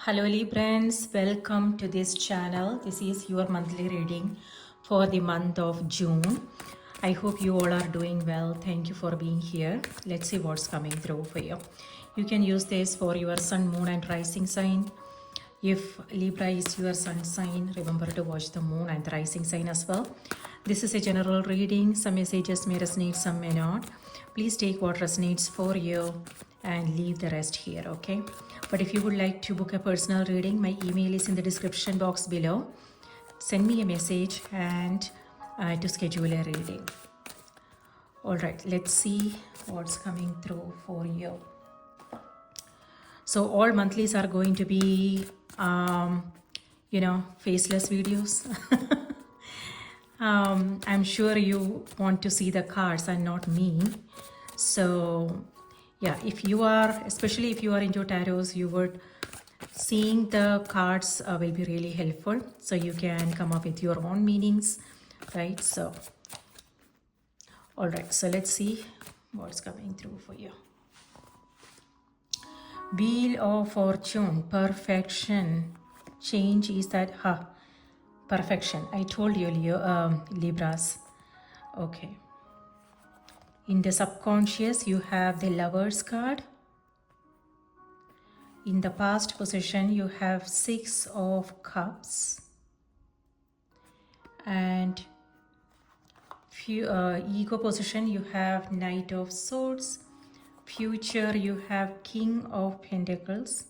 Hello Librans, welcome to this channel. This is your monthly reading for the month of June. I hope you all are doing well. Thank you for being here. Let's see what's coming through for you. You can use this for your sun, moon and rising sign. If Libra is your sun sign, remember to watch the moon and the rising sign as well. This is a general reading. Some messages may resonate, some may not. Please take what resonates for you and leave the rest here, okay? But if you would like to book a personal reading, my email is in the description box below. Send me a message and to schedule a reading. All right, let's see what's coming through for you. So all monthlies are going to be, faceless videos. I'm sure you want to see the cards and not me. So yeah, if you are, especially if you are into tarots, you would seeing the cards will be really helpful. So you can come up with your own meanings, right? So, all right, so let's see what's coming through for you. Wheel of Fortune, perfection. Change is that, perfection. I told you, Libras. Okay. In the subconscious, you have the Lover's card. In the past position, you have 6 of Cups. And ego position, you have Knight of Swords. Future, you have King of Pentacles.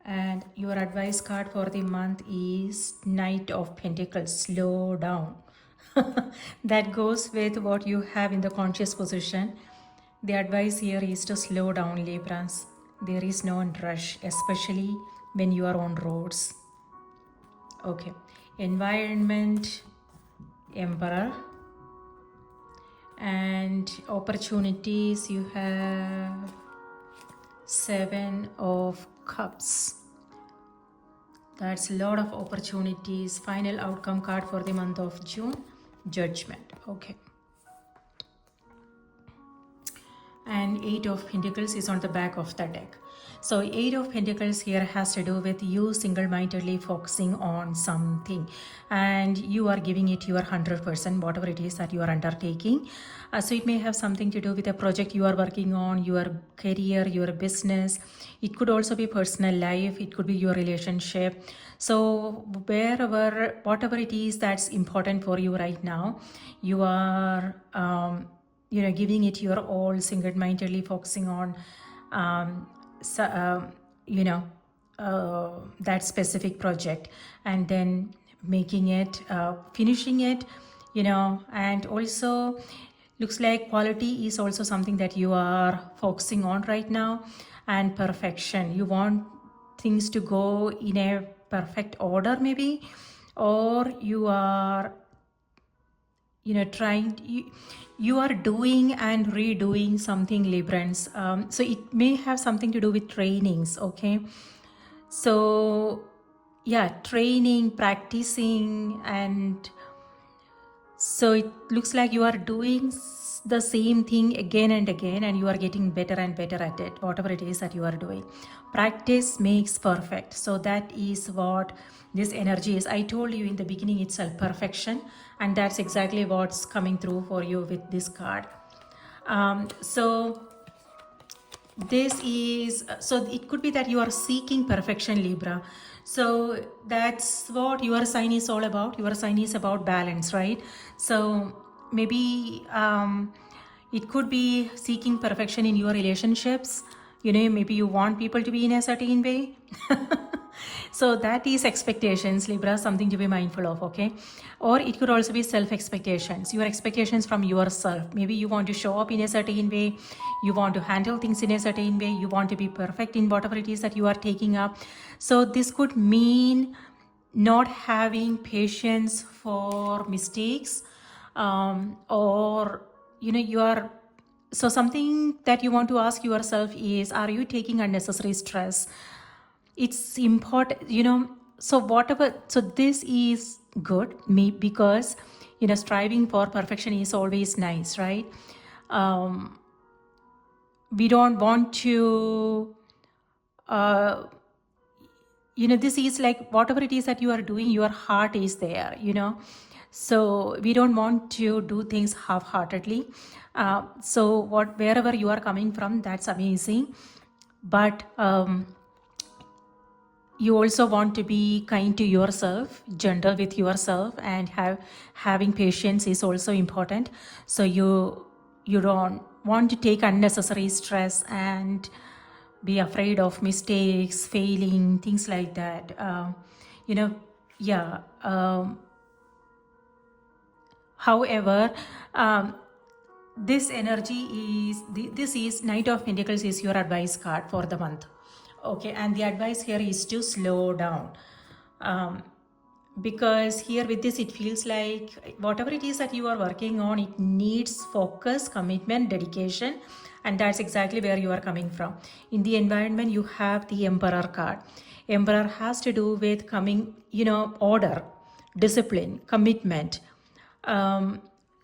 And your advice card for the month is Knight of Pentacles. Slow down. That goes with what you have in the conscious position. The advice here is to slow down, Librans. There is no rush, especially when you are on roads. Okay. Environment, Emperor. And opportunities, you have 7 of Cups. That's a lot of opportunities. Final outcome card for the month of June, Judgment. Okay. And 8 of Pentacles is on the back of the deck. So 8 of Pentacles here has to do with you single-mindedly focusing on something and you are giving it your 100%, whatever it is that you are undertaking. So it may have something to do with a project you are working on, your career, your business. It could also be personal life. It could be your relationship. So whatever it is that's important for you right now, you are giving it your all, single-mindedly focusing on that specific project and then making it, finishing it, and also looks like quality is also something that you are focusing on right now, and perfection. You want things to go in a perfect order maybe, or you are you are doing and redoing something, Librans. So it may have something to do with trainings, okay? So yeah, training, practicing, and so it looks like you are doing the same thing again and again and you are getting better and better at it, whatever it is that you are doing. Practice makes perfect. So that is what this energy is. I told you in the beginning itself, perfection, and that's exactly what's coming through for you with this card. So it could be that you are seeking perfection, Libra. So that's what your sign is all about. Your sign is about balance, right? So maybe it could be seeking perfection in your relationships. Maybe you want people to be in a certain way. So that is expectations, Libra, something to be mindful of, okay? Or it could also be self-expectations, your expectations from yourself. Maybe you want to show up in a certain way, you want to handle things in a certain way, you want to be perfect in whatever it is that you are taking up. So this could mean not having patience for mistakes, or so something that you want to ask yourself is, are you taking unnecessary stress? It's important, so this is good because striving for perfection is always nice, right? We don't want to this is like whatever it is that you are doing, your heart is there, so we don't want to do things half-heartedly. So wherever you are coming from, that's amazing. But you also want to be kind to yourself, gentle with yourself, and having patience is also important. So you don't want to take unnecessary stress and be afraid of mistakes, failing, things like that. Yeah. However, this energy is this is Knight of Pentacles is your advice card for the month. Okay, and the advice here is to slow down. Because here with this, it feels like whatever it is that you are working on, it needs focus, commitment, dedication, and that's exactly where you are coming from. In the environment, you have the Emperor card. Emperor has to do with coming, order, discipline, commitment.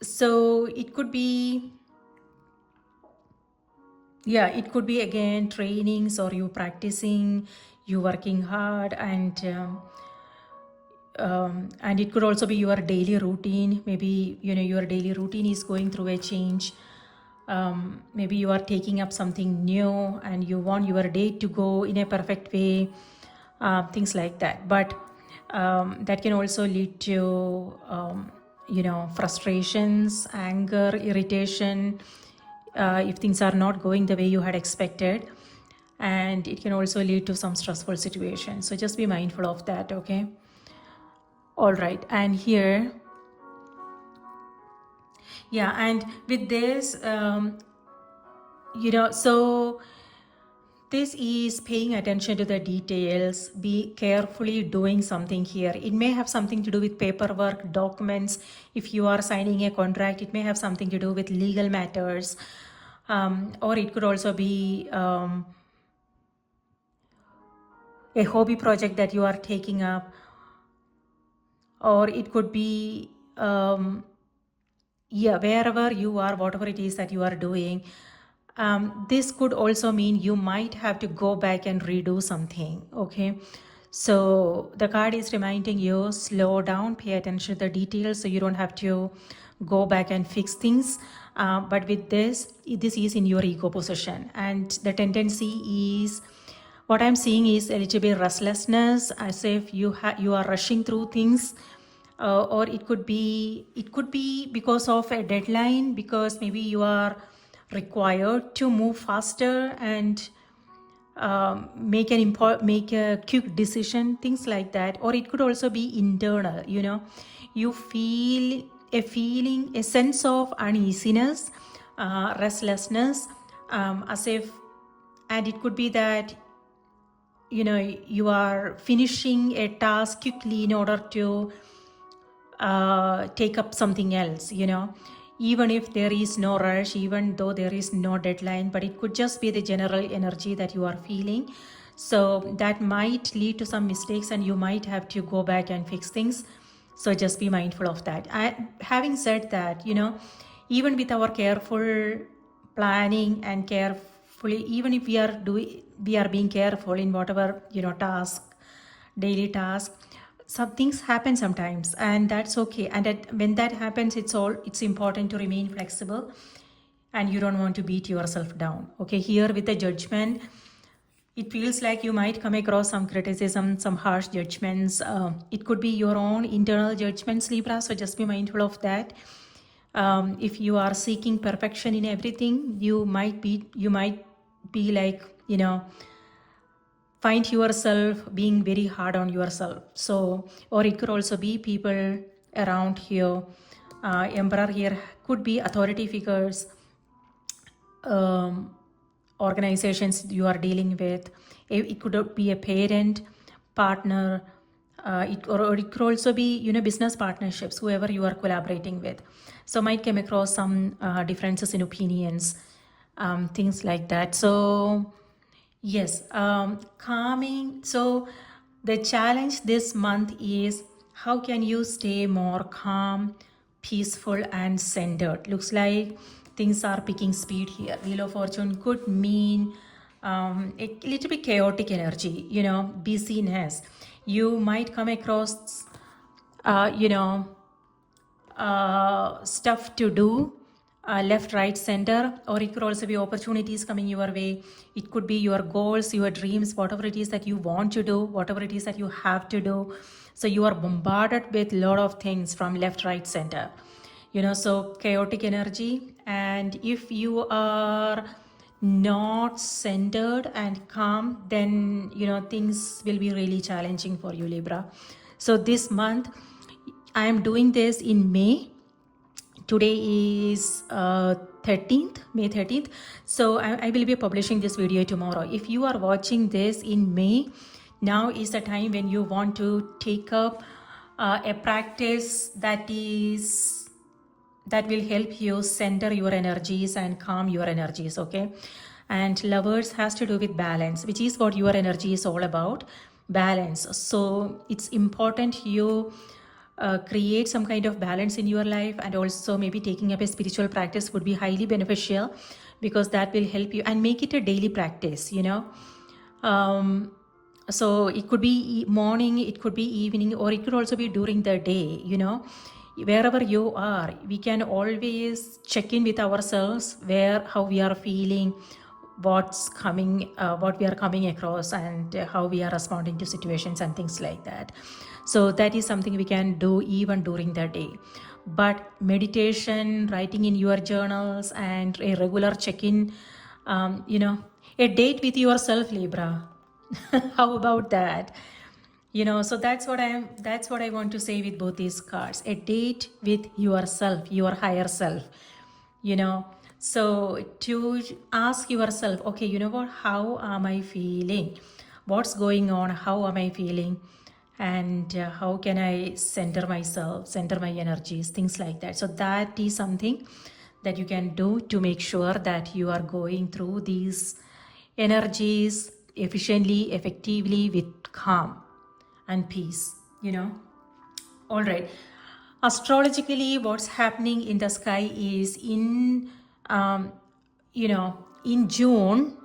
So it could be, it could be again trainings, or you practicing, you working hard, and it could also be your daily routine. Maybe your daily routine is going through a change. Maybe you are taking up something new and you want your day to go in a perfect way, things like that. But that can also lead to frustrations, anger, irritation, if things are not going the way you had expected. And it can also lead to some stressful situations, so just be mindful of that. Okay, all right. And here, and with this, so this is paying attention to the details, be carefully doing something here. It may have something to do with paperwork, documents. If you are signing a contract, it may have something to do with legal matters, or it could also be a hobby project that you are taking up, or it could be wherever you are, whatever it is that you are doing. This could also mean you might have to go back and redo something. Okay, so the card is reminding you, slow down, pay attention to the details, so you don't have to go back and fix things. But with this is in your ego position, and the tendency is, what I'm seeing is a little bit restlessness, as if you are rushing through things. Or it could be because of a deadline, because maybe you are required to move faster and make a quick decision, things like that. Or it could also be internal. You feel a sense of uneasiness, restlessness, as if, and it could be that you are finishing a task quickly in order to take up something else, even if there is no rush, even though there is no deadline. But it could just be the general energy that you are feeling. So that might lead to some mistakes, and you might have to go back and fix things. So just be mindful of that. Having said that, even with our careful planning and carefully, even if we are being careful in whatever daily task, some things happen sometimes, and that's okay. And when that happens, it's important to remain flexible, and you don't want to beat yourself down. Okay, here with the Judgment, it feels like you might come across some criticism, some harsh judgments. It could be your own internal judgments, Libra, so just be mindful of that. If you are seeking perfection in everything, you might be like, find yourself being very hard on yourself. So, or it could also be people around here. Emperor here could be authority figures, organizations you are dealing with. It could be a parent, partner, or it could also be business partnerships, whoever you are collaborating with. So might come across some differences in opinions, things like that. So yes, calming. So the challenge this month is, how can you stay more calm, peaceful, and centered? Looks like things are picking speed here. Wheel of Fortune could mean a little bit chaotic energy, busyness. You might come across, uh, you know, stuff to do, left, right, center, or it could also be opportunities coming your way. It could be your goals, your dreams, whatever it is that you want to do, whatever it is that you have to do. So you are bombarded with a lot of things from left, right, center. So chaotic energy. And if you are not centered and calm, then things will be really challenging for you, Libra. So this month I am doing this in May. Today is 13th, May 13th. So I will be publishing this video tomorrow. If you are watching this in May, now is the time when you want to take up a practice that will help you center your energies and calm your energies, okay? And lovers has to do with balance, which is what your energy is all about, balance. So it's important you create some kind of balance in your life, and also maybe taking up a spiritual practice would be highly beneficial, because that will help you, and make it a daily practice, so it could be morning, it could be evening, or it could also be during the day. Wherever you are, we can always check in with ourselves, how we are feeling, what's coming, what we are coming across, and how we are responding to situations and things like that. So that is something we can do even during the day. But meditation, writing in your journals, and a regular check-in, a date with yourself, Libra. How about that? So that's what I want to say with both these cards. A date with yourself, your higher self. So to ask yourself, okay, what, how am I feeling? What's going on? How am I feeling? And how can I center myself, center my energies, things like that. So that is something that you can do to make sure that you are going through these energies efficiently, effectively, with calm and peace. All right. Astrologically, what's happening in the sky is in June,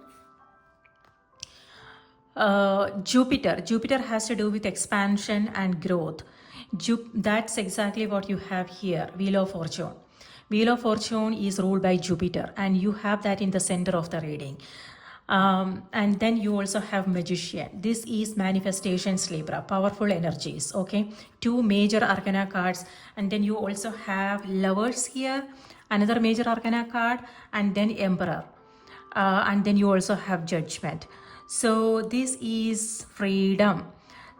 Jupiter has to do with expansion and growth. That's exactly what you have here, Wheel of Fortune. Wheel of Fortune is ruled by Jupiter, and you have that in the center of the reading. And then you also have Magician. This is manifestations, Libra, powerful energies, okay? 2 major arcana cards. And then you also have Lovers here, another major arcana card, and then Emperor. And then you also have Judgment. So this is freedom,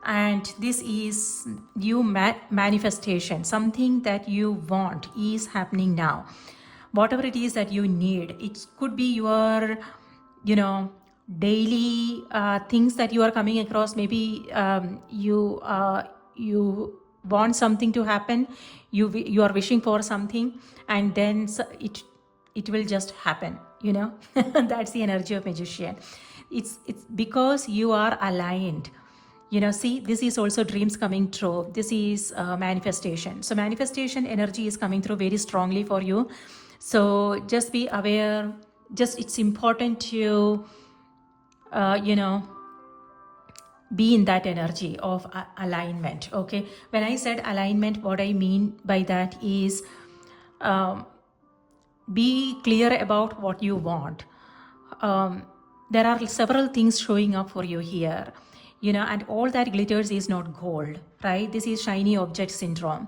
and this is new manifestation. Something that you want is happening now. Whatever it is that you need, it could be your daily things that you are coming across. Maybe you want something to happen, you are wishing for something, and then it will just happen. That's the energy of Magician. It's because you are aligned. See, this is also dreams coming true. This is manifestation. So manifestation energy is coming through very strongly for you. So just be aware. It's important to be in that energy of alignment, okay? When I said alignment, what I mean by that is be clear about what you want. There are several things showing up for you here, and all that glitters is not gold, right? This is shiny object syndrome.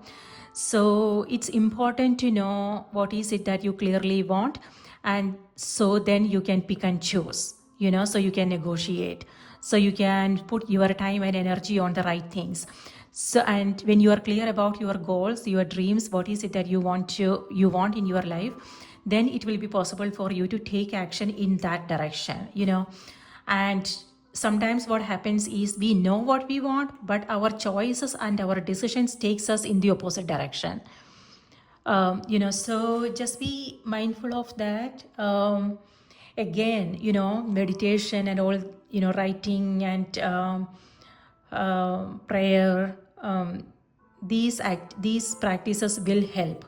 So it's important to know what is it that you clearly want, and so then you can pick and choose, so you can negotiate, so you can put your time and energy on the right things. So, and when you are clear about your goals, your dreams, what is it that you want in your life, then it will be possible for you to take action in that direction, and sometimes what happens is we know what we want, but our choices and our decisions takes us in the opposite direction. So just be mindful of that. Again, meditation and all, writing and prayer, these practices will help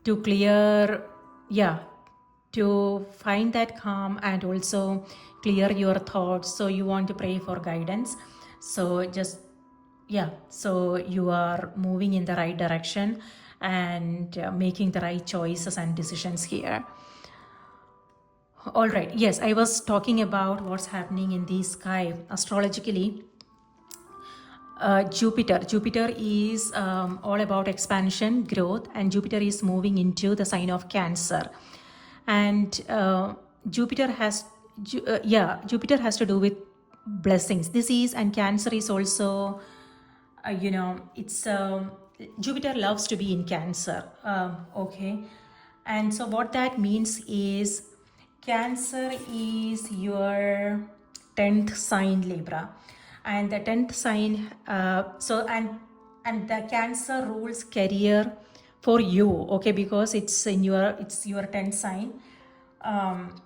to clear to find that calm and also clear your thoughts. So you want to pray for guidance. So just, yeah, so you are moving in the right direction and making the right choices and decisions here. All right, yes, I was talking about what's happening in the sky astrologically. Jupiter is all about expansion, growth, and Jupiter is moving into the sign of Cancer. And Jupiter has Jupiter has to do with blessings. This is, and Cancer is also it's Jupiter loves to be in Cancer. Okay, and so what that means is Cancer is your 10th sign, Libra, and the 10th sign. And the Cancer rules career for you. Okay, because it's your 10th sign.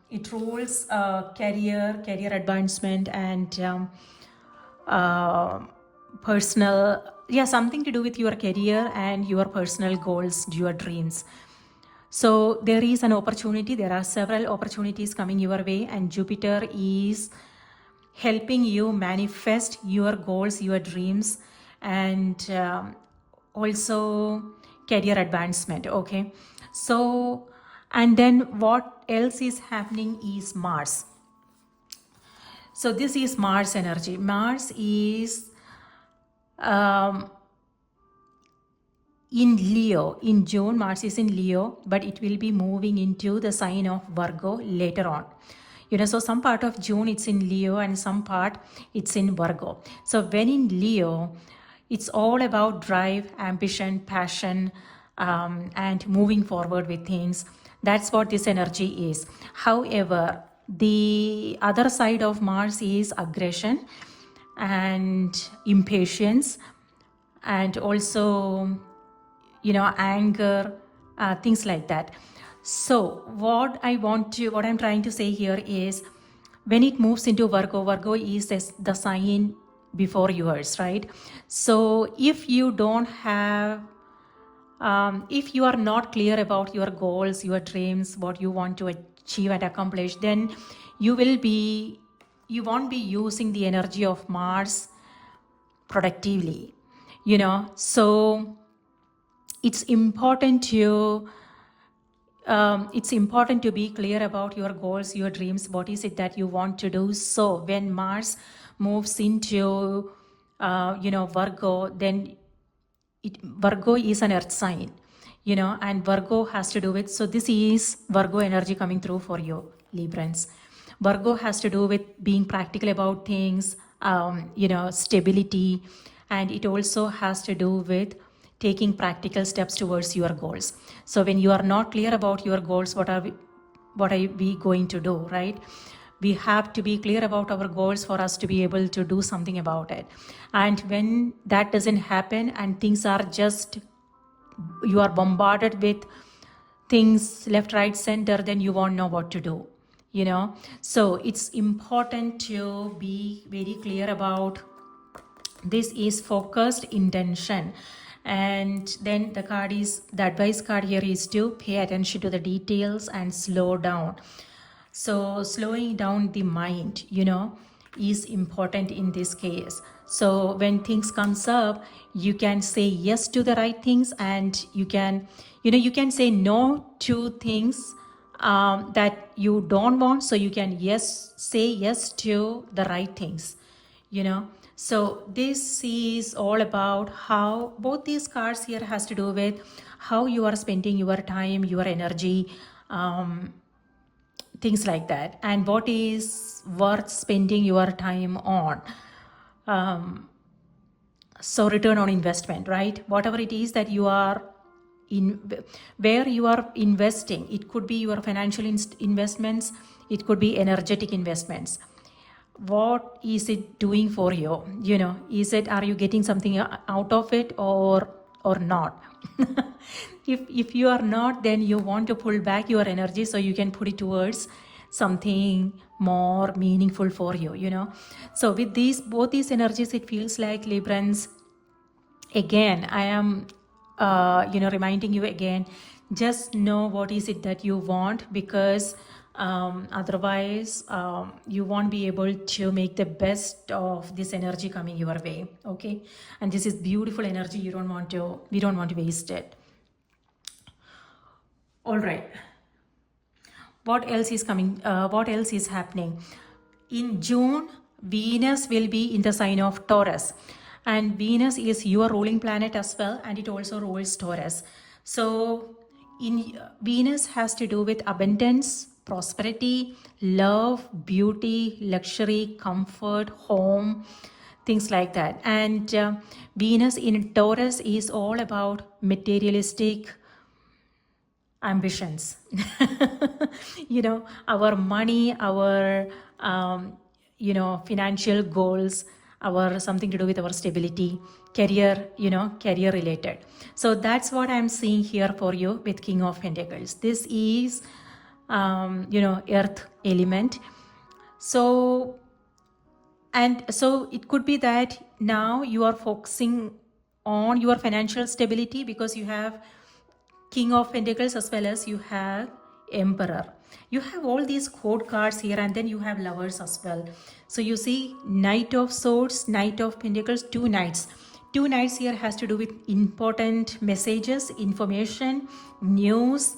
It rules career advancement, and personal, something to do with your career and your personal goals, your dreams. So there is an opportunity, there are several opportunities coming your way, and Jupiter is helping you manifest your goals, your dreams, and also career advancement. Okay, so, and then what else is happening is Mars. So this is Mars energy. Mars is in Leo. In June, Mars is in Leo, but it will be moving into the sign of Virgo later on. So some part of June it's in Leo and some part it's in Virgo. So when in Leo, it's all about drive, ambition, passion, and moving forward with things. That's what this energy is. However, the other side of Mars is aggression and impatience, and also anger, things like that. So what I'm trying to say here is, when it moves into Virgo is the sign before yours, right? So if you don't have if you are not clear about your goals, your dreams, what you want to achieve and accomplish, then you won't be using the energy of Mars productively. So it's important to be clear about your goals, your dreams, what is it that you want to do. So when Mars moves into Virgo, then Virgo is an earth sign, and Virgo has to do with, so this is Virgo energy coming through for you, Librans. Virgo has to do with being practical about things, stability, and it also has to do with taking practical steps towards your goals. So when you are not clear about your goals, what are we going to do, right? We have to be clear about our goals for us to be able to do something about it. And when that doesn't happen and things are just, you are bombarded with things left, right, center, then you won't know what to do, So it's important to be very clear about this is focused intention. And then the advice card here is to pay attention to the details and slow down. So slowing down the mind, is important in this case. So when things comes up, you can say yes to the right things, and you can say no to things that you don't want. So you can say yes to the right things, So this is all about how both these cards here has to do with how you are spending your time, your energy, things like that, and what is worth spending your time on. So return on investment, right? Whatever it is that you are where you are investing, it could be your financial investments, it could be energetic investments. What is it doing for you? Are you getting something out of it or not? If you are not, then you want to pull back your energy so you can put it towards something more meaningful for you, So with both these energies, it feels like, Librans, again, I am reminding you again, Just know what is it that you want, because otherwise you won't be able to make the best of this energy coming your way. Okay, and this is beautiful energy. We don't want to waste it. All right, what else is coming? What else is happening in June? Venus will be in the sign of Taurus, and Venus is your ruling planet as well, and it also rules Taurus. So in Venus has to do with abundance, prosperity, love, beauty, luxury, comfort, home, things like that. And Venus in Taurus is all about materialistic ambitions. Our money, our financial goals, our something to do with our stability, career, career related. So that's what I'm seeing here for you with King of Pentacles. This is earth element. So it could be that now you are focusing on your financial stability, because you have King of Pentacles as well as you have Emperor. You have all these code cards here, and then you have Lovers as well. So you see Knight of Swords, Knight of Pentacles, two Knights. Two Knights here has to do with important messages, information, news.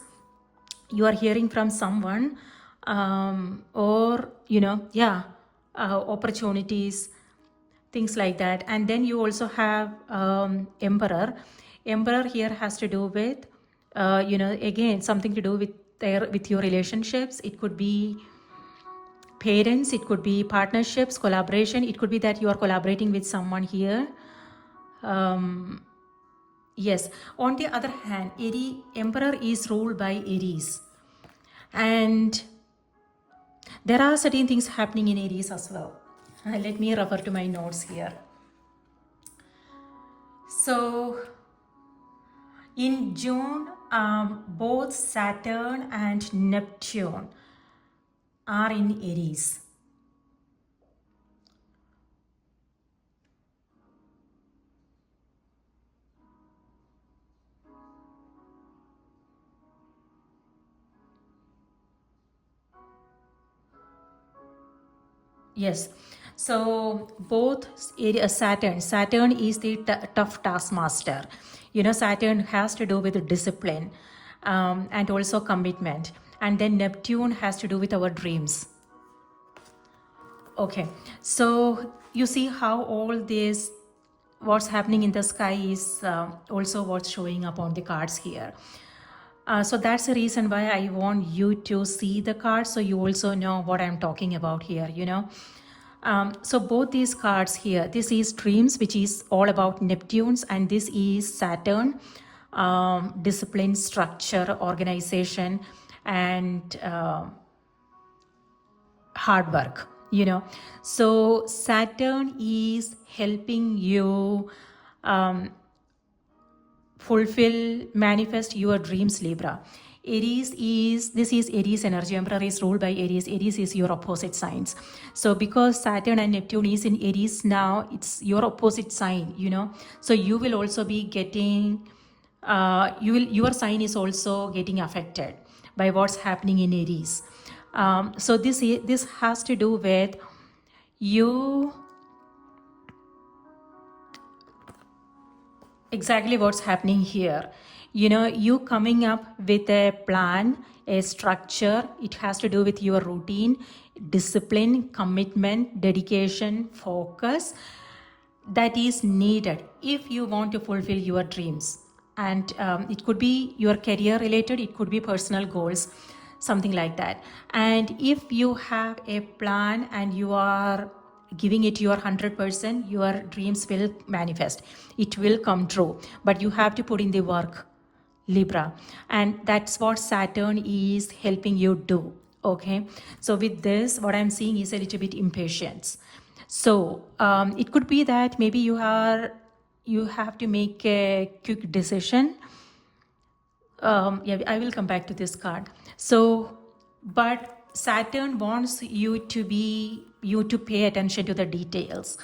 You are hearing from someone, or opportunities, things like that. And then you also have Emperor. Emperor here has to do with again something to do with your relationships. It could be parents, it could be partnerships, collaboration. It could be that you are collaborating with someone here. Yes, on the other hand, Emperor is ruled by Aries, and there are certain things happening in Aries as well. Let me refer to my notes here. So in June, both Saturn and Neptune are in Aries. Yes, so both Saturn is the tough taskmaster. Saturn has to do with discipline, and also commitment. And then Neptune has to do with our dreams. Okay, so you see how all this, what's happening in the sky is also what's showing up on the cards here. So that's the reason why I want you to see the cards, so you also know what I'm talking about here, So both these cards here, this is dreams, which is all about Neptunes, and this is Saturn, discipline, structure, organization, and hard work, So Saturn is helping you fulfill, manifest your dreams, Libra. This is Aries energy. Emperor is ruled by Aries. Aries is your opposite signs. So because Saturn and Neptune is in Aries now, it's your opposite sign, So you will also be getting, your sign is also getting affected by what's happening in Aries. So this has to do with you. Exactly what's happening here. You coming up with a plan, a structure. It has to do with your routine, discipline, commitment, dedication, focus that is needed if you want to fulfill your dreams. And it could be your career related, it could be personal goals, something like that. And if you have a plan and you are giving it your 100%, your dreams will manifest. It will come true, but you have to put in the work, Libra, and that's what Saturn is helping you do. Okay, so with this, what I'm seeing is a little bit impatience. So it could be that maybe you have to make a quick decision. I will come back to this card. So, but Saturn wants you to pay attention to the details.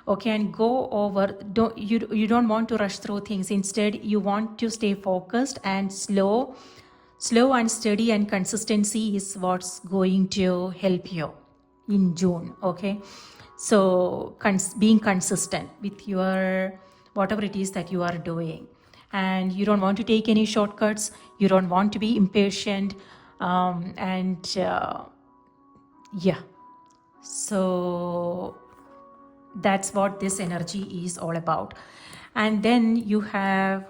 okay, and go over. You don't want to rush through things. Instead, you want to stay focused and slow and steady, and consistency is what's going to help you in June. Okay, so being consistent with your whatever it is that you are doing, and you don't want to take any shortcuts. You don't want to be impatient, and yeah. So that's what this energy is all about. And then you have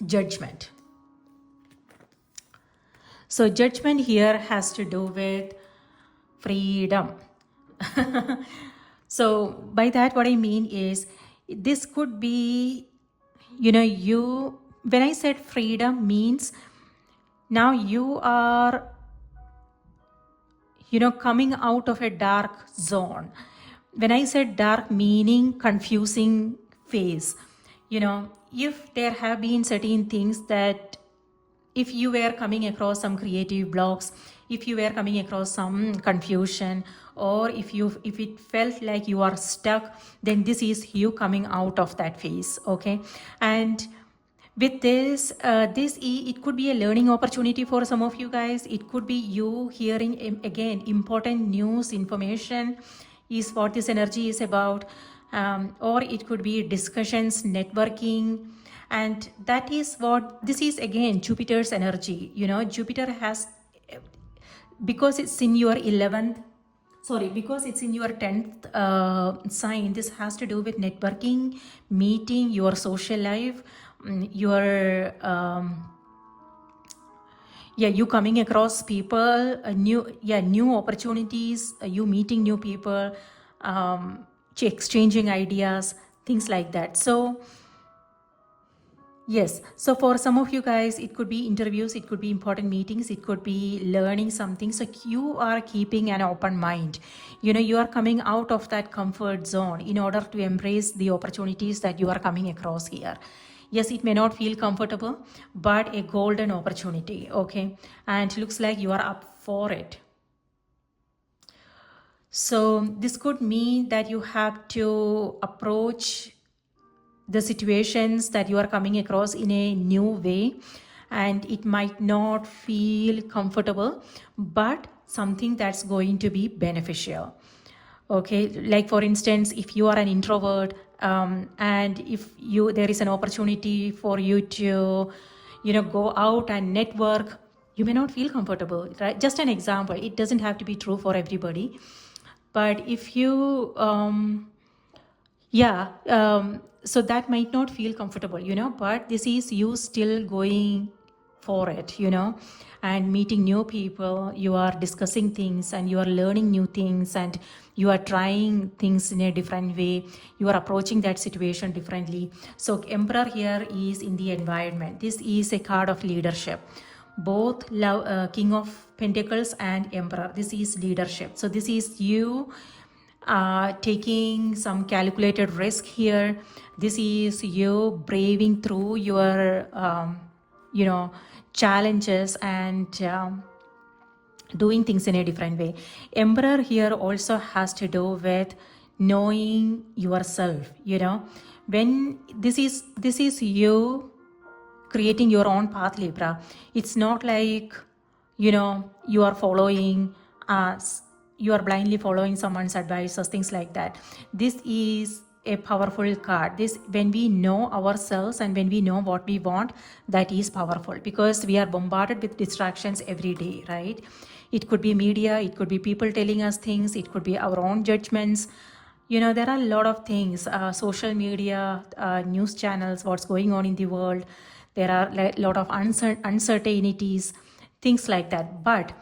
judgment. So judgment here has to do with freedom. So by that, what I mean is, this could be, when I said freedom means, now you are, coming out of a dark zone. When I said dark, meaning confusing phase, if there have been certain things that, if you were coming across some creative blocks, if you were coming across some confusion, or if it felt like you are stuck, then this is you coming out of that phase. Okay, and with this, it could be a learning opportunity for some of you guys. It could be you hearing again important news, information is what this energy is about, or it could be discussions, networking, and that is what this is. Again, Jupiter's energy. Jupiter has, because it's in your 11th, because it's in your 10th sign, this has to do with networking, meeting, your social life, your you coming across people, new opportunities, you meeting new people, exchanging ideas, things like that. So yes, so for some of you guys, it could be interviews, it could be important meetings, it could be learning something. So you are keeping an open mind. You are coming out of that comfort zone in order to embrace the opportunities that you are coming across here. Yes, it may not feel comfortable, but a golden opportunity. Okay, and looks like you are up for it. So this could mean that you have to approach the situations that you are coming across in a new way, and it might not feel comfortable, but something that's going to be beneficial. Okay, like for instance, if you are an introvert, and if there is an opportunity for you to go out and network, you may not feel comfortable, right? Just an example, it doesn't have to be true for everybody, but if you so that might not feel comfortable, but this is you still going for it, and meeting new people. You are discussing things, and you are learning new things, and you are trying things in a different way. You are approaching that situation differently. So Emperor here is in the environment. This is a card of leadership. Both King of Pentacles and Emperor, this is leadership. So this is you taking some calculated risk here. This is you braving through your challenges and doing things in a different way. Emperor here also has to do with knowing yourself. When this is you creating your own path, Libra. It's not like you are following you are blindly following someone's advice or things like that. This is a powerful card. This, when we know ourselves and when we know what we want, that is powerful, because we are bombarded with distractions every day, right? It could be media, it could be people telling us things, it could be our own judgments. There are a lot of things, social media, news channels, what's going on in the world. There are a lot of uncertainties, things like that. But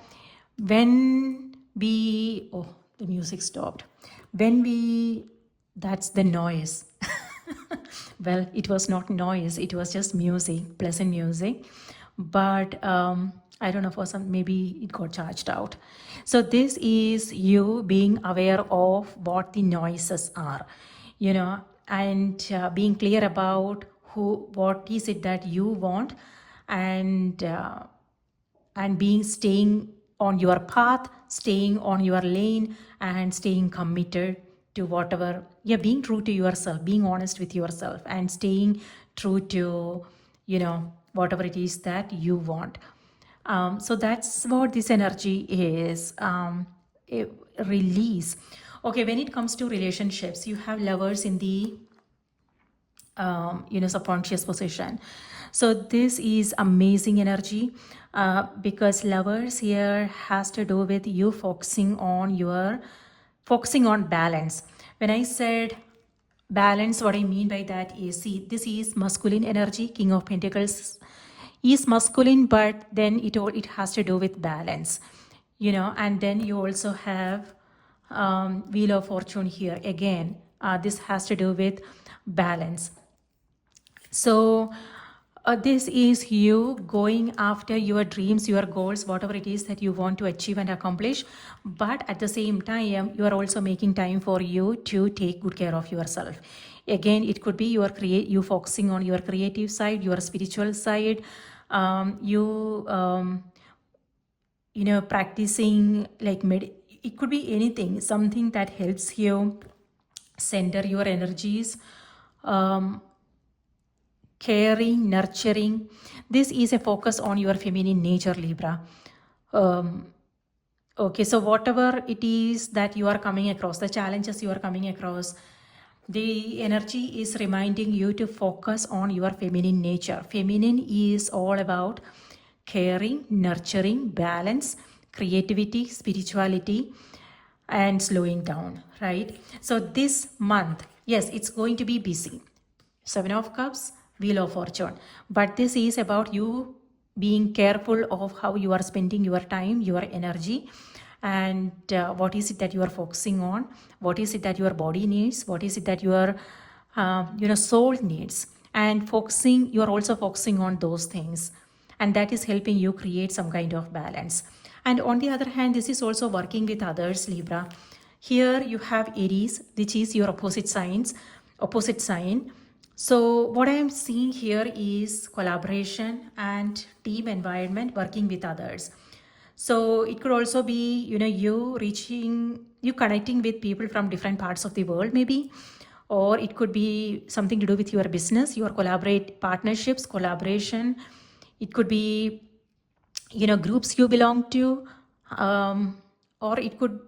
when the music stopped. That's the noise. Well, it was not noise, it was just music, pleasant music. But I don't know, for some, maybe it got charged out. So this is you being aware of what the noises are, and being clear about what is it that you want, and staying on your path, staying on your lane, and staying committed to whatever, yeah, being true to yourself, being honest with yourself, and staying true to, whatever it is that you want. So that's what this energy is, a release. Okay, when it comes to relationships, you have lovers in the subconscious position. So this is amazing energy, because lovers here has to do with you focusing on balance. When I said balance, what I mean by that is, see, this is masculine energy. King of Pentacles is masculine, but then it has to do with balance, and then you also have Wheel of Fortune here again. This has to do with balance. So this is you going after your dreams, your goals, whatever it is that you want to achieve and accomplish. But at the same time, you are also making time for you to take good care of yourself. Again, it could be you focusing on your creative side, your spiritual side, practicing like it could be anything, something that helps you center your energies. Caring, nurturing. This is a focus on your feminine nature, Libra. Okay, so whatever it is that you are coming across, the challenges you are coming across, the energy is reminding you to focus on your feminine nature. Feminine is all about caring, nurturing, balance, creativity, spirituality, and slowing down, right? So this month, yes, it's going to be busy. Seven of Cups, Wheel of Fortune. But this is about you being careful of how you are spending your time, your energy, and what is it that you are focusing on, what is it that your body needs, what is it that your soul needs, and you're also focusing on those things, and that is helping you create some kind of balance. And on the other hand, this is also working with others, Libra. Here you have Aries, which is your opposite sign. So what I am seeing here is collaboration and team environment, working with others. So it could also be, you connecting with people from different parts of the world, maybe, or it could be something to do with your business, your partnerships, collaboration. It could be, groups you belong to, or it could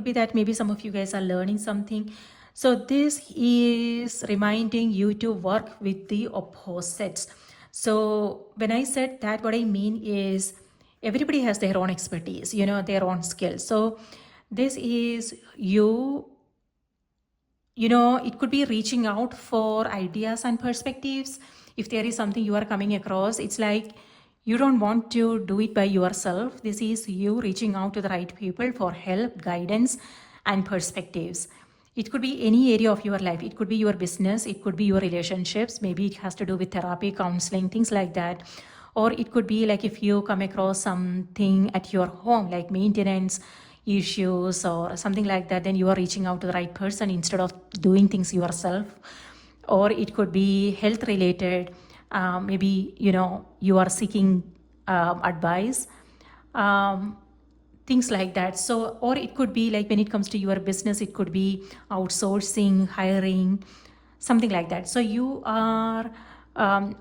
be that maybe some of you guys are learning something. So this is reminding you to work with the opposites. So when I said that, what I mean is everybody has their own expertise, their own skills. So this is you, it could be reaching out for ideas and perspectives. If there is something you are coming across, it's like you don't want to do it by yourself. This is you reaching out to the right people for help, guidance, and perspectives. It could be any area of your life. It could be your business. It could be your relationships. Maybe it has to do with therapy, counseling, things like that. Or it could be like if you come across something at your home, like maintenance issues or something like that, then you are reaching out to the right person instead of doing things yourself. Or it could be health related. Maybe, you are seeking advice. Things like that. So, or it could be like when it comes to your business, it could be outsourcing, hiring, something like that. So you are,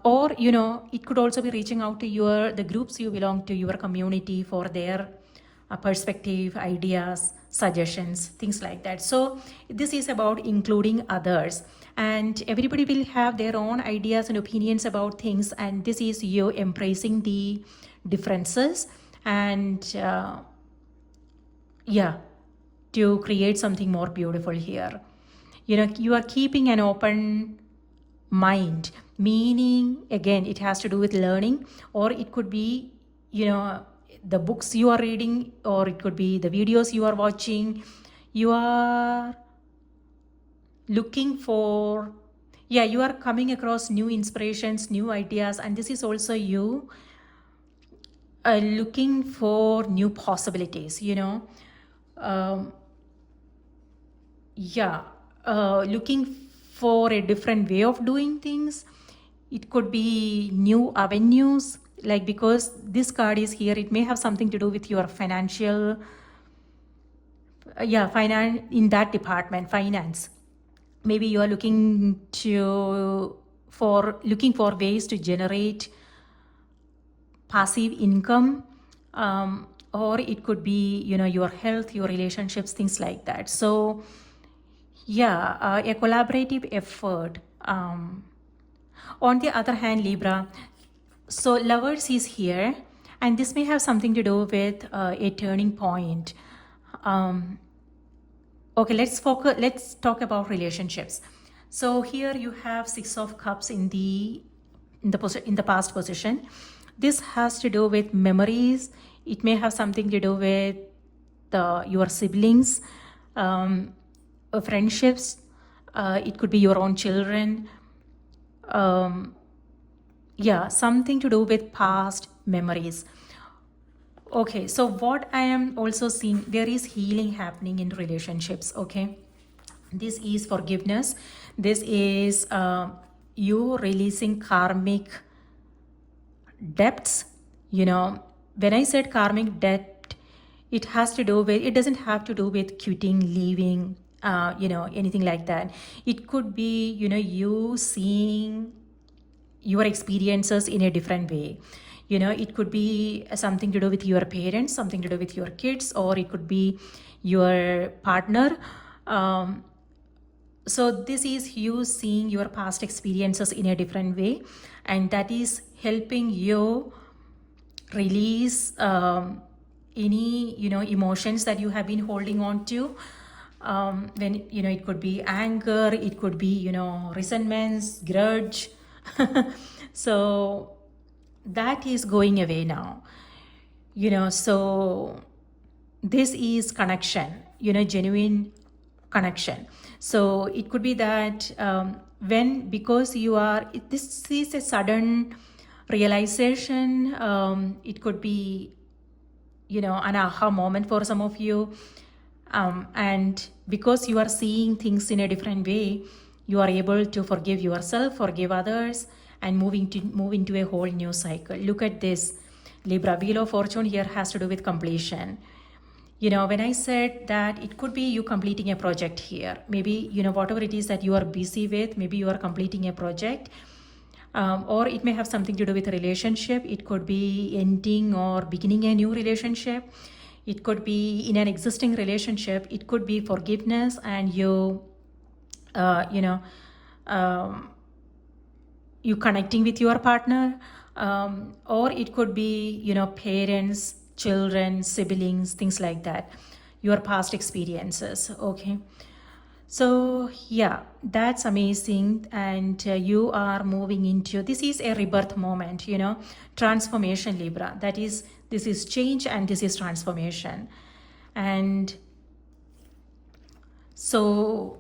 or, it could also be reaching out to the groups you belong to, your community, for their perspective, ideas, suggestions, things like that. So this is about including others, and everybody will have their own ideas and opinions about things. And this is you embracing the differences and, to create something more beautiful here. You are keeping an open mind, meaning, again, it has to do with learning, or it could be, the books you are reading, or it could be the videos you are watching. You are looking for, you are coming across new inspirations, new ideas, and this is also you looking for new possibilities, looking for a different way of doing things. It could be new avenues, like, because this card is here, it may have something to do with your financial yeah, finance, in that department, finance. Maybe you are looking for ways to generate passive income, or it could be, your health, your relationships, things like that. So yeah, a collaborative effort. On the other hand, Libra, so lovers is here, and this may have something to do with a turning point. Okay, let's talk about relationships. So here you have Six of Cups in the past position. This has to do with memories. It may have something to do with your siblings, friendships. It could be your own children. Yeah, something to do with past memories. Okay, so what I am also seeing, there is healing happening in relationships. Okay, this is forgiveness. This is you releasing karmic debts. When I said karmic debt, it doesn't have to do with quitting, leaving, anything like that. It could be, you seeing your experiences in a different way. It could be something to do with your parents, something to do with your kids, or it could be your partner. So this is you seeing your past experiences in a different way, and that is helping you release any emotions that you have been holding on to. When it could be anger, it could be resentments, grudge. So that is going away now. So this is connection, genuine connection. So it could be that because this is a sudden realization. It could be an aha moment for some of you, and because you are seeing things in a different way, you are able to forgive yourself, forgive others, and move into a whole new cycle. Look at this, Libra. Wheel of Fortune here has to do with completion. When I said that it could be you completing a project here, maybe, whatever it is that you are busy with, maybe you are completing a project, or it may have something to do with a relationship. It could be ending or beginning a new relationship. It could be in an existing relationship. It could be forgiveness and you connecting with your partner, or it could be, parents, children, siblings, things like that, your past experiences. Okay, so yeah, that's amazing. And you are moving into, this is a rebirth moment, transformation, Libra. This is change and this is transformation. And so,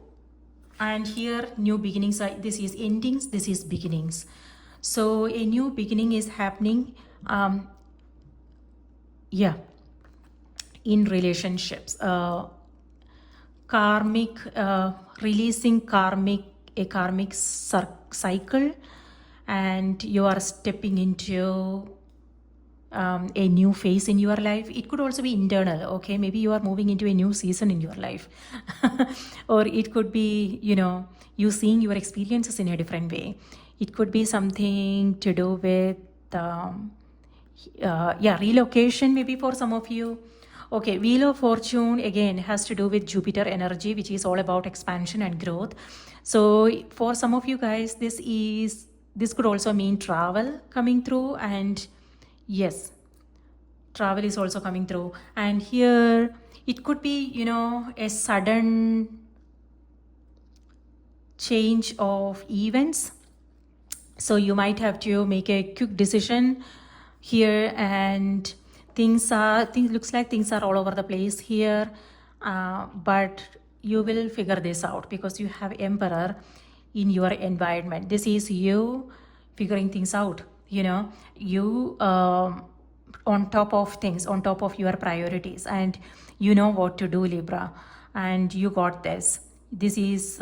and here new beginnings, this is endings, this is beginnings. So a new beginning is happening, in relationships. Karmic, releasing a karmic cycle, and you are stepping into a new phase in your life. It could also be internal. Okay, maybe you are moving into a new season in your life. Or it could be, you seeing your experiences in a different way. It could be something to do with relocation, maybe for some of you. Okay, Wheel of Fortune again has to do with Jupiter energy, which is all about expansion and growth. So for some of you guys, this could also mean travel coming through, and yes, travel is also coming through. And here it could be, a sudden change of events. So you might have to make a quick decision here, and looks like things are all over the place here, but you will figure this out because you have Emperor in your environment. This is you figuring things out, you on top of things, on top of your priorities, and you know what to do, Libra, and you got this. This is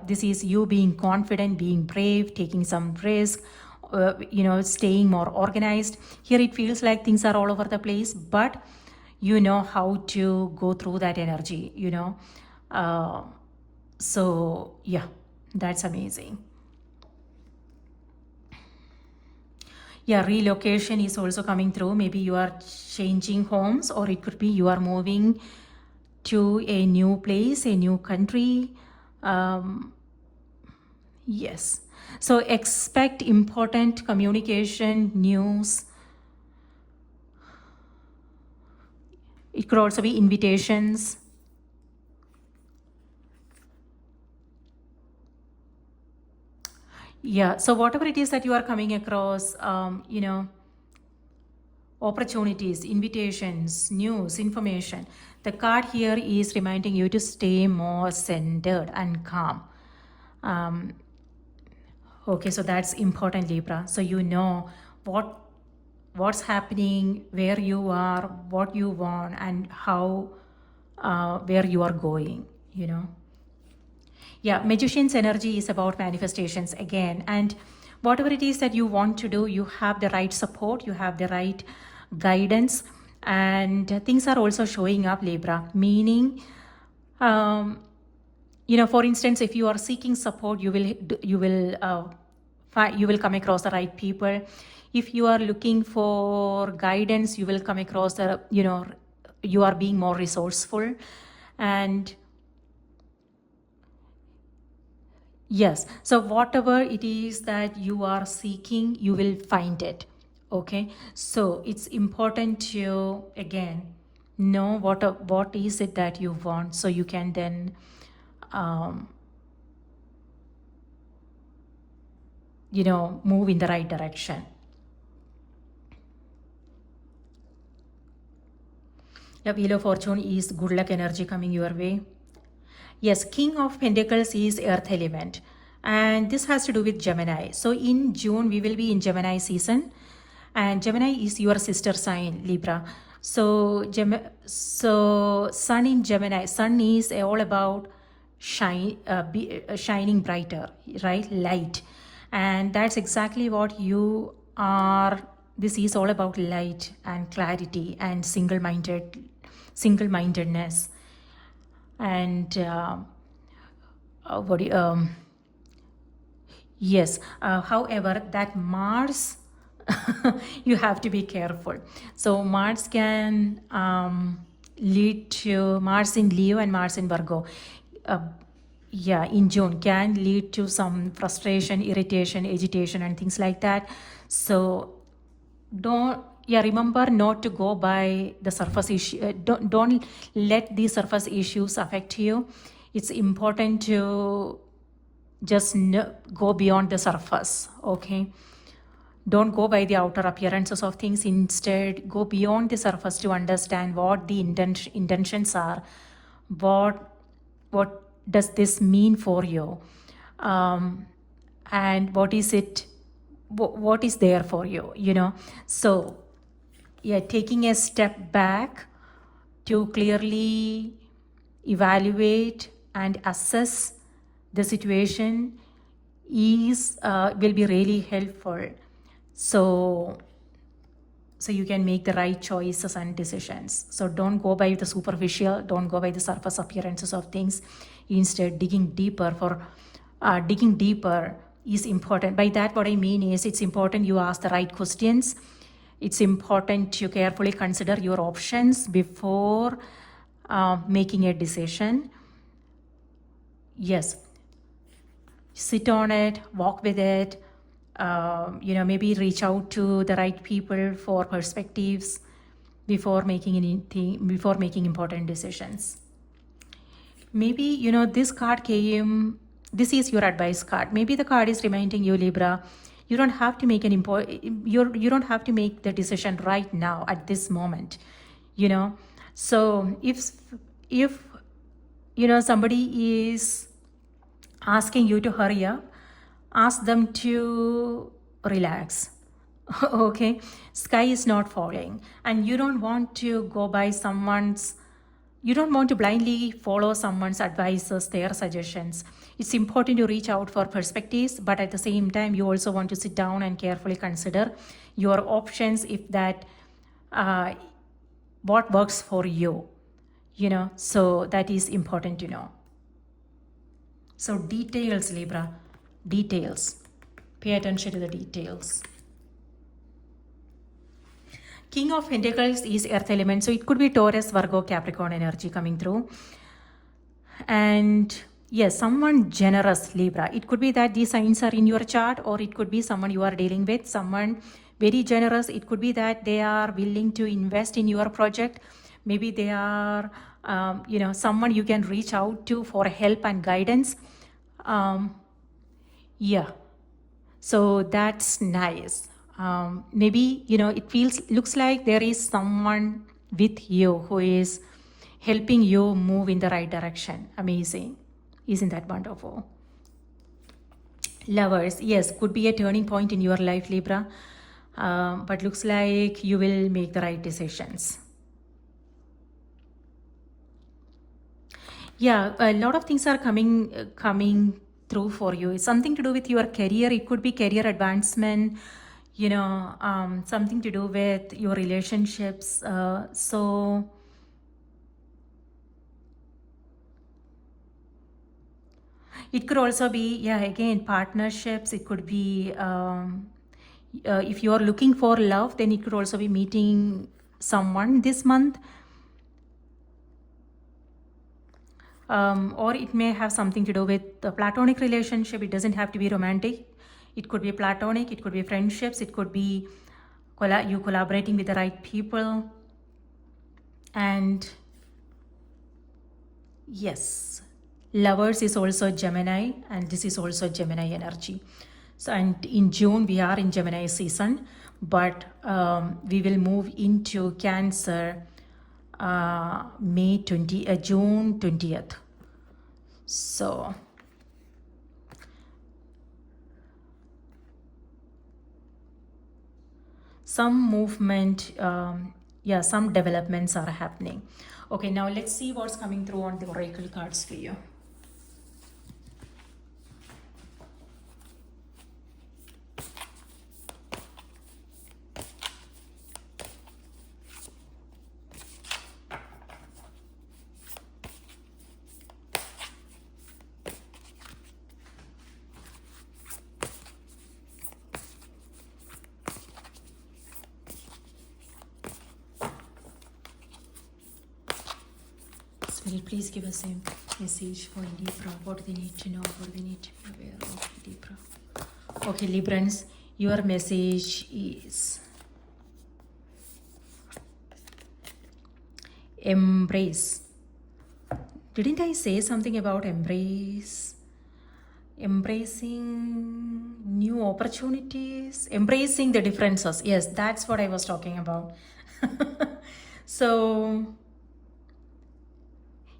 this is you being confident, being brave, taking some risk, staying more organized. Here it feels like things are all over the place, but you know how to go through that energy, so yeah, that's amazing. Yeah, relocation is also coming through. Maybe you are changing homes, or it could be you are moving to a new place, a new country. Yes. So expect important communication, news. It could also be invitations. Yeah. So whatever it is that you are coming across, opportunities, invitations, news, information. The card here is reminding you to stay more centered and calm. Okay, so that's important, Libra. So you know what's happening, where you are, what you want, and how where you are going. Yeah, magician's energy is about manifestations again, and whatever it is that you want to do, you have the right support, you have the right guidance, and things are also showing up, Libra. Meaning, for instance, if you are seeking support, you will come across the right people. If you are looking for guidance, you will come across you are being more resourceful. And yes, so whatever it is that you are seeking, you will find it. Okay, so it's important to again know what is it that you want, so you can then move in the right direction. The Wheel of Fortune is good luck energy coming your way. Yes, King of Pentacles is earth element, and this has to do with Gemini. So in June we will be in Gemini season, and Gemini is your sister sign, Libra. So Sun in Gemini, Sun is all about shining brighter, right? Light, and that's exactly what you are. This is all about light and clarity and single-mindedness. And yes, however, that Mars, you have to be careful. So Mars can lead to Mars in Leo and Mars in Virgo. In June can lead to some frustration, irritation, agitation, and things like that. So remember not to go by the surface issue. Don't let these surface issues affect you. It's important to just go beyond the surface. Okay, don't go by the outer appearances of things. Instead, go beyond the surface to understand what the intentions are. What does this mean for you, and what is it, what is there for you, so taking a step back to clearly evaluate and assess the situation is will be really helpful, so you can make the right choices and decisions. So don't go by the superficial, don't go by the surface appearances of things. Instead, digging deeper is important. By that, what I mean is, it's important you ask the right questions. It's important to carefully consider your options before making a decision. Yes, sit on it, walk with it. Maybe reach out to the right people for perspectives before making important decisions. Maybe this card came. This is your advice card. Maybe the card is reminding you, Libra, you don't have to make you don't have to make the decision right now at this moment. So if somebody is asking you to hurry up, ask them to relax. Okay, sky is not falling, and you don't want to go by you don't want to blindly follow someone's advices, their suggestions. It's important to reach out for perspectives, but at the same time, you also want to sit down and carefully consider your options if that what works for you, so that is important to know. So details, Libra, details. Pay attention to the details. King of Pentacles is earth element, so it could be Taurus, Virgo, Capricorn energy coming through. And yes, someone generous, Libra. It could be that these signs are in your chart, or it could be someone you are dealing with, someone very generous. It could be that they are willing to invest in your project. Maybe they are, someone you can reach out to for help and guidance. Yeah, so that's nice. Maybe, it looks like there is someone with you who is helping you move in the right direction. Amazing. Isn't that wonderful? Lovers, yes, could be a turning point in your life, Libra. But looks like you will make the right decisions. Yeah, a lot of things are coming through for you. It's something to do with your career. It could be career advancement, something to do with your relationships. So it could also be, again, partnerships. It could be, if you are looking for love, then it could also be meeting someone this month. Or it may have something to do with the platonic relationship. It doesn't have to be romantic. It could be platonic. It could be friendships. It could be you collaborating with the right people. And yes, lovers is also Gemini, and this is also Gemini energy. So, and in June, we are in Gemini season, but we will move into Cancer June 20th. So some movement, some developments are happening. Okay, now let's see what's coming through on the oracle cards for you. Spirit, please give us a message for Libra. What do they need to know? What do they need to be aware of, Libra? Okay, Librans, your message is embrace. Didn't I say something about embrace? Embracing new opportunities, embracing the differences. Yes, that's what I was talking about. So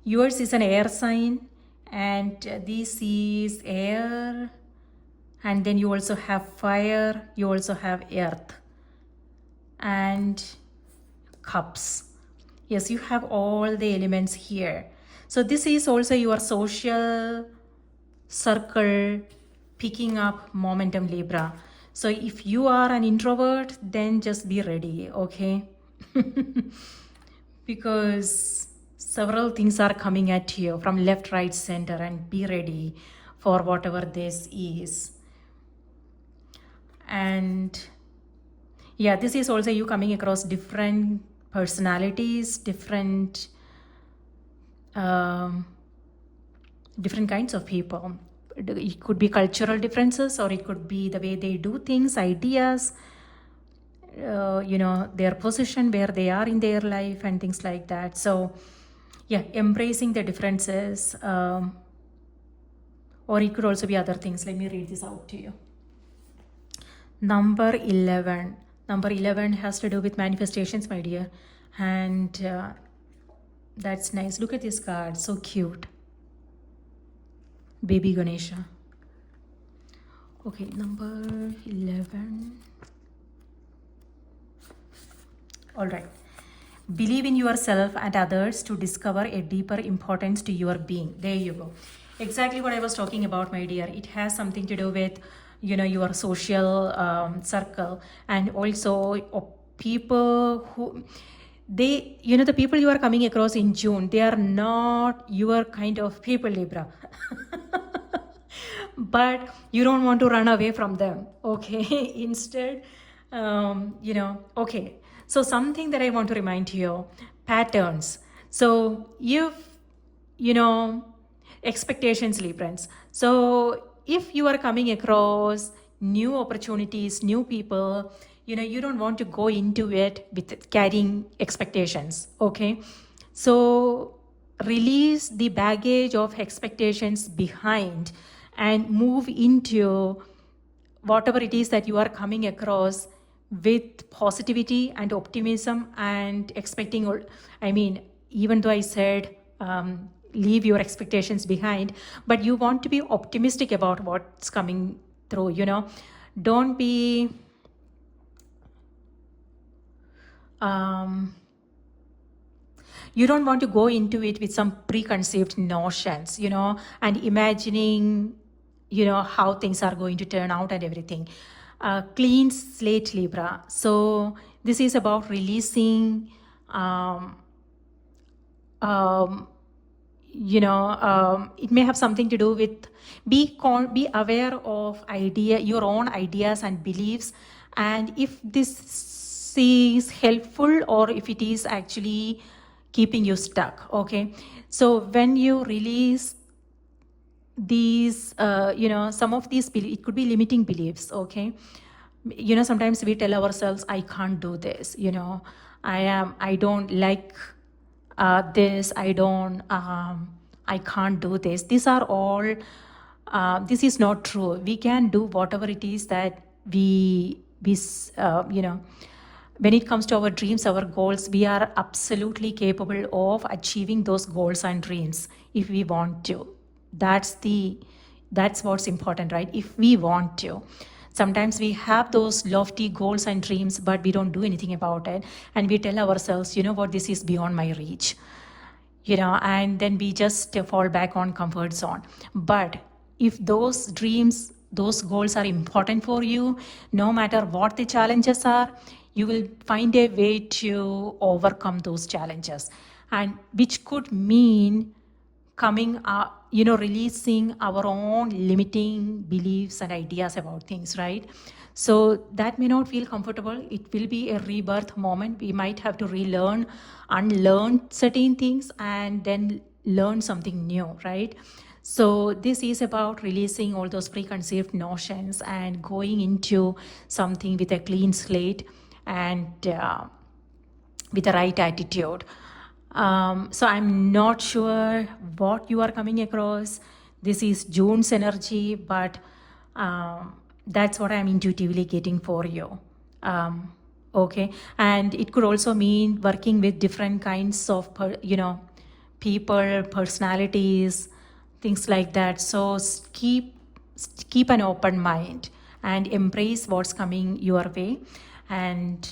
yours is an air sign, and this is air, and then you also have fire, you also have earth and cups. Yes, you have all the elements here. So this is also your social circle picking up momentum, Libra. So if you are an introvert, then just be ready, okay? Because several things are coming at you from left, right, center, and be ready for whatever this is. And yeah, this is also you coming across different personalities, different kinds of people. It could be cultural differences, or it could be the way they do things, ideas, their position, where they are in their life, and things like that. So yeah, embracing the differences, or it could also be other things. Let me read this out to you. Number 11. Number 11 has to do with manifestations, my dear. And that's nice. Look at this card. So cute. Baby Ganesha. Okay, number 11. All right. Believe in yourself and others to discover a deeper importance to your being. There you go. Exactly what I was talking about, my dear. It has something to do with, your social circle, and also people who, they, the people you are coming across in June, they are not your kind of people, Libra. But you don't want to run away from them, okay? Instead, okay. So something that I want to remind you, patterns. So if, you know, expectations, Librans. So if you are coming across new opportunities, new people, you don't want to go into it with carrying expectations, okay? So release the baggage of expectations behind and move into whatever it is that you are coming across with positivity and optimism and expecting, or even though I said leave your expectations behind, but you want to be optimistic about what's coming through. Don't be you don't want to go into it with some preconceived notions, and imagining, how things are going to turn out and everything. Clean slate, Libra. So this is about releasing, it may have something to do with be aware of your own ideas and beliefs, and if this is helpful or if it is actually keeping you stuck. Okay, so when you release these, some of these it could be limiting beliefs. Okay, sometimes we tell ourselves, I can't do this, I don't like this, I can't do this. These are all, this is not true. We can do whatever it is that we when it comes to our dreams, our goals, we are absolutely capable of achieving those goals and dreams if we want to. That's what's important, right? If we want to. Sometimes we have those lofty goals and dreams, but we don't do anything about it. And we tell ourselves, what, this is beyond my reach. And then we just fall back on comfort zone. But if those dreams, those goals are important for you, no matter what the challenges are, you will find a way to overcome those challenges. And which could mean coming up, releasing our own limiting beliefs and ideas about things, right? So that may not feel comfortable. It will be a rebirth moment. We might have to relearn, unlearn certain things, and then learn something new, right? So this is about releasing all those preconceived notions and going into something with a clean slate and with the right attitude. So I'm not sure what you are coming across. This is June's energy, but that's what I'm intuitively getting for you. Okay, and it could also mean working with different kinds of, people, personalities, things like that. So keep an open mind and embrace what's coming your way. And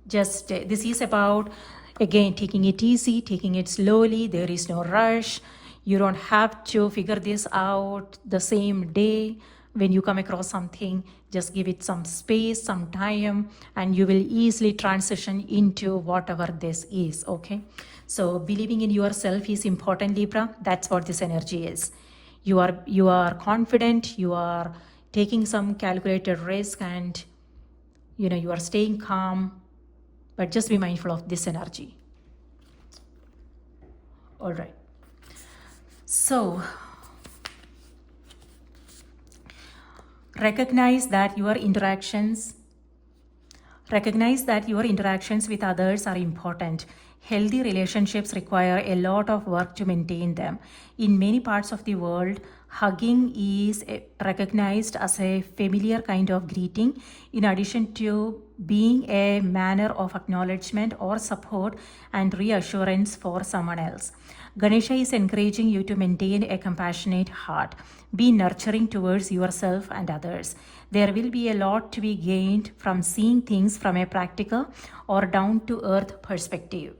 just this is about, again, taking it easy, taking it slowly. There is no rush. You don't have to figure this out the same day. When you come across something, just give it some space, some time, and you will easily transition into whatever this is. Okay, so believing in yourself is important, Libra. That's what this energy is. You are confident, you are taking some calculated risk, and you are staying calm, but just be mindful of this energy. All right. So recognize that your interactions with others are important. Healthy relationships require a lot of work to maintain them. In many parts of the world, hugging is recognized as a familiar kind of greeting, in addition to being a manner of acknowledgement or support and reassurance for someone else. Ganesha is encouraging you to maintain a compassionate heart. Be nurturing towards yourself and others. There will be a lot to be gained from seeing things from a practical or down-to-earth perspective.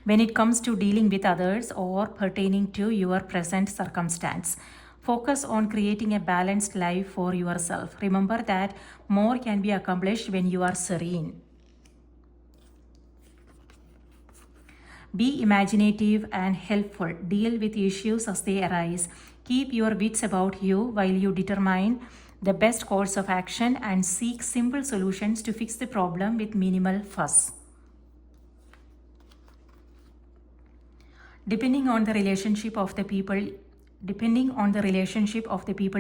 When it comes to dealing with others or pertaining to your present circumstance, Focus on creating a balanced life for yourself. Remember that more can be accomplished when you are serene. Be imaginative and helpful. Deal with issues as they arise. Keep your wits about you while you determine the best course of action and seek simple solutions to fix the problem with minimal fuss. Depending on the relationship of the people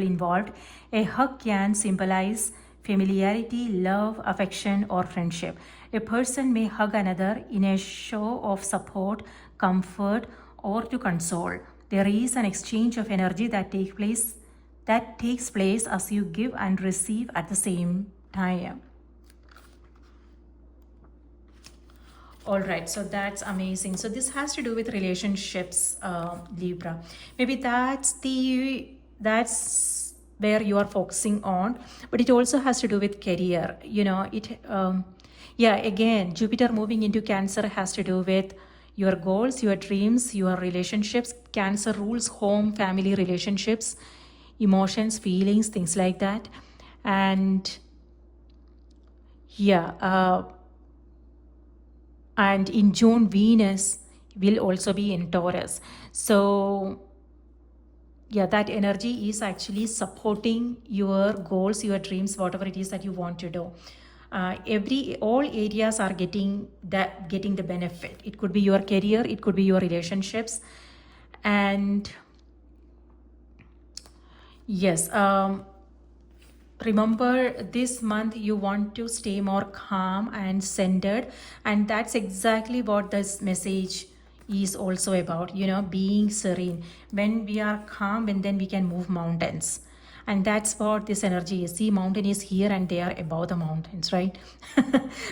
involved, a hug can symbolize familiarity, love, affection, or friendship. A person may hug another in a show of support, comfort, or to console. There is an exchange of energy that takes place as you give and receive at the same time. All right, so that's amazing. So this has to do with relationships, Libra. Maybe that's where you are focusing on, but it also has to do with career. Again, Jupiter moving into Cancer has to do with your goals, your dreams, your relationships. Cancer rules home, family relationships, emotions, feelings, things like that. And and in June, Venus will also be in Taurus. So that energy is actually supporting your goals, your dreams, whatever it is that you want to do. All areas are getting the benefit. It could be your career, it could be your relationships, and yes. Remember, this month you want to stay more calm and centered, and that's exactly what this message is also about, being serene. When we are calm, and then we can move mountains, and that's what this energy is. See, mountain is here and they are above the mountains, right?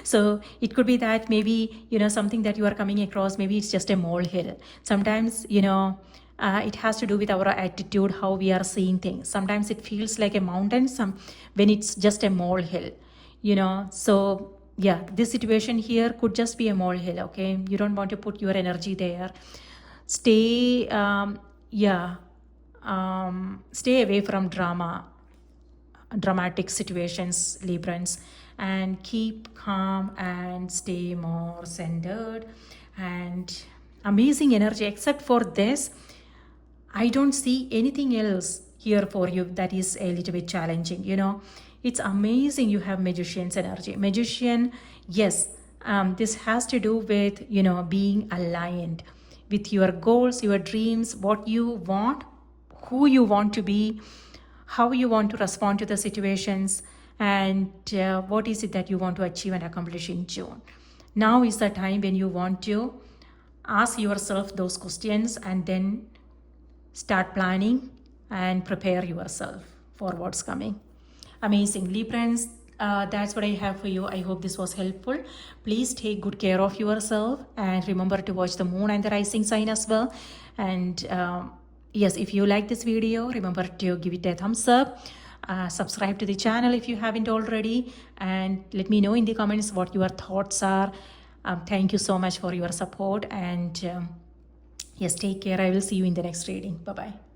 So it could be that maybe something that you are coming across, maybe it's just a molehill. Sometimes it has to do with our attitude, how we are seeing things. Sometimes it feels like a mountain, when it's just a molehill, So this situation here could just be a molehill, okay? You don't want to put your energy there. Stay away from dramatic situations, Librans, and keep calm and stay more centered. And amazing energy. Except for this, I don't see anything else here for you that is a little bit challenging. It's amazing you have Magician's energy. Magician, yes, this has to do with, being aligned with your goals, your dreams, what you want, who you want to be, how you want to respond to the situations, and what is it that you want to achieve and accomplish in June. Now is the time when you want to ask yourself those questions and then start planning and prepare yourself for what's coming. Amazing. Librans, that's what I have for you. I hope this was helpful. Please take good care of yourself and remember to watch the moon and the rising sign as well. And yes, if you like this video, remember to give it a thumbs up. Subscribe to the channel if you haven't already, and let me know in the comments what your thoughts are. Thank you so much for your support, and yes, take care. I will see you in the next reading. Bye-bye.